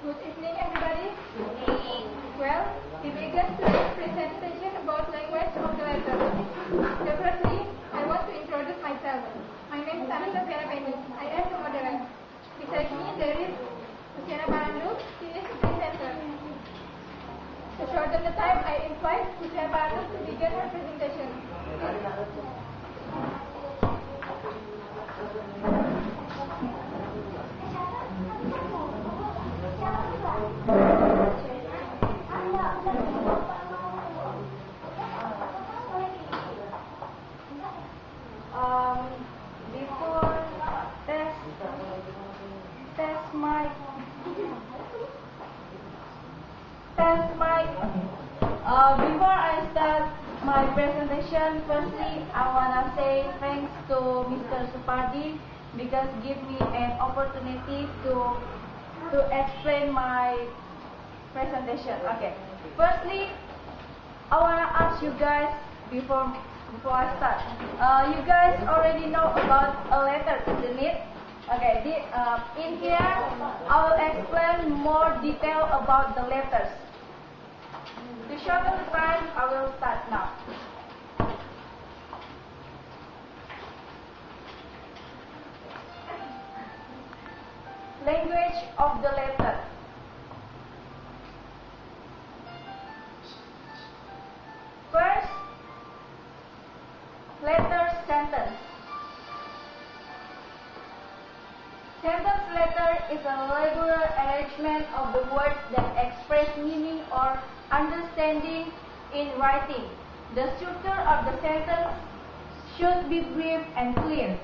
Good evening, everybody. Good evening. Well, we begin today's presentation about language of the letter. So firstly, I want to introduce myself. My name is Lusiana. I am the moderator. Beside me, there is Lusiana Paranduk. She is the presenter. To shorten the time, I invite Lusiana Paranduk to begin her presentation. Before I start my presentation, firstly I wanna say thanks to Mr. Supardi because give me an opportunity to explain my presentation. Okay. Firstly, I wanna ask you guys before I start. You guys already know about a letter, isn't it? Okay. In here, I will explain more detail about the letters. To shorten the time, I will start now. Language of the letter. First, letter sentence. Sentence letter is a regular arrangement of the words that express meaning or understanding in writing. The structure of the sentence should be brief and clear.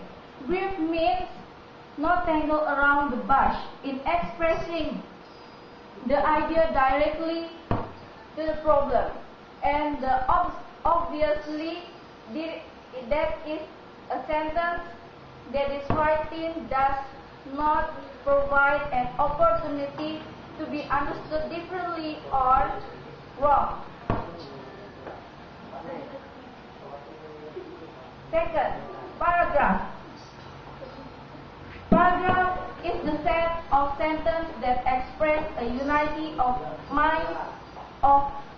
Brief means not tangle around the bush in expressing the idea directly to the problem. And obviously, that is a sentence that is writing does not provide an opportunity to be understood differently or wrong. Second, paragraph. Paragraph is the set of sentences that express a unity of mind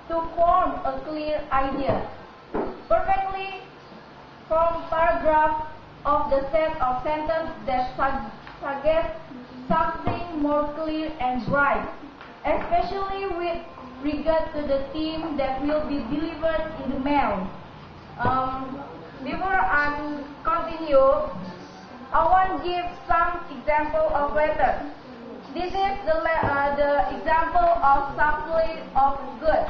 to form a clear idea. Perfectly formed paragraph of the set of sentences that suggest something more clear and bright, especially with regard to the theme that will be delivered in the mail. Before I continue, I want to give some example of letters. This is the example of subtly of good.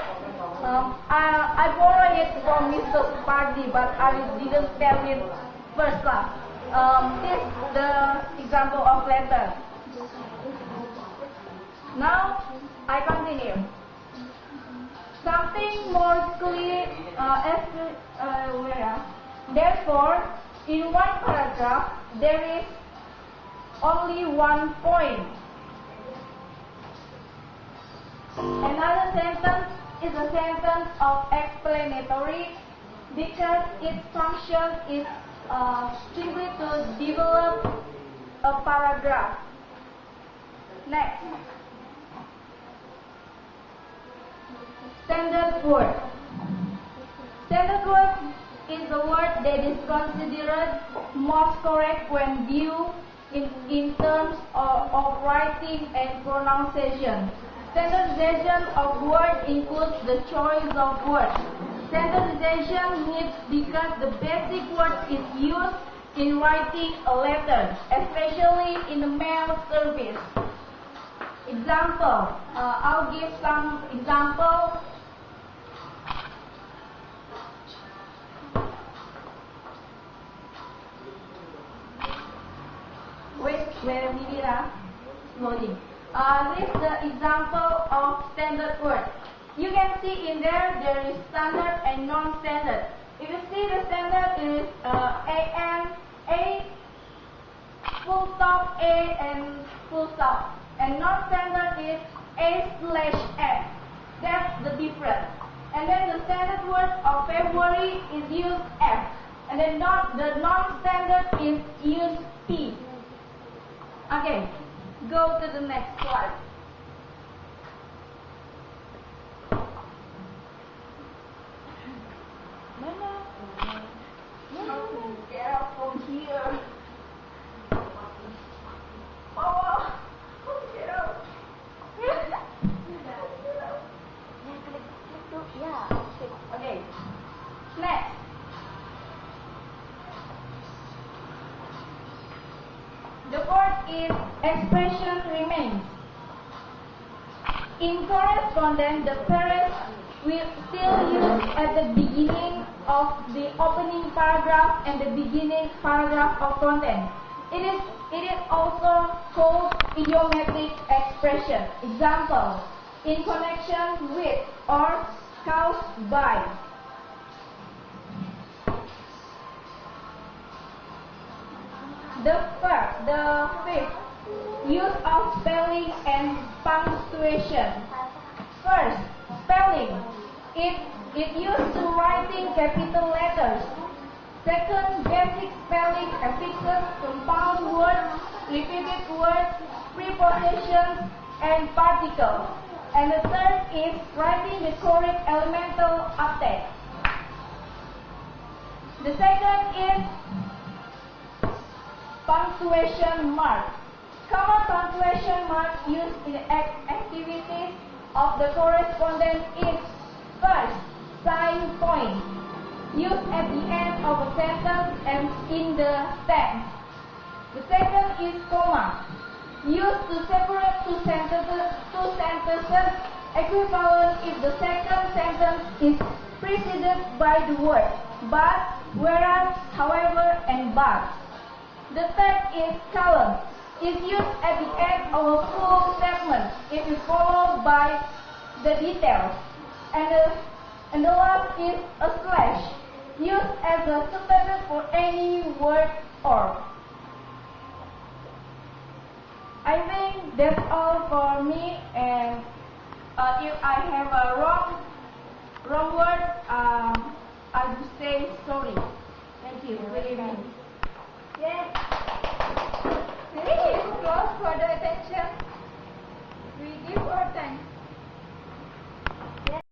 I borrowed it from Mr. Supardi, but I didn't tell it first class. This is the example of letter. Now I continue. Something more clear. Therefore, in one paragraph there is only one point. Another sentence is a sentence of explanatory because its function is simply to develop a paragraph. Next, standard word. Standard word is the word that is considered most correct when viewed in terms of writing and pronunciation. Standardization of words includes the choice of words. Standardization means because the basic word is used in writing a letter, especially in the mail service. Example, I'll give some example. Wait a minute, loading. This is the example of standard word. You can see in there is standard and non-standard. If you see the standard, it is A, full stop, A and full stop. And non-standard is A/F. That's the difference. And then the standard word of February is used F. And then the non-standard is used P. Okay, go to the next slide. is expression remains. In correspondence, the parents will still use at the beginning of the opening paragraph and the beginning paragraph of content. It is also called idiomatic expression. Example, in connection with or caused by. The fifth, use of spelling and punctuation. First, spelling. It used to writing capital letters. Second, basic spelling affixes compound words, repeated words, prepositions, and particles. And the third is writing the correct elemental uptake. The second is punctuation mark. Common punctuation mark used in activities of the correspondence is first, sign point, used at the end of a sentence and in the text. The second is comma, used to separate two sentences, equivalent if the second sentence is preceded by the word but, whereas, however, and but. The third is column. Is used at the end of a full statement. It is followed by the details. And the last is a slash, used as a substitute for any word or. I think that's all for me. And if I have a wrong word, I will say sorry. Thank you. Good evening.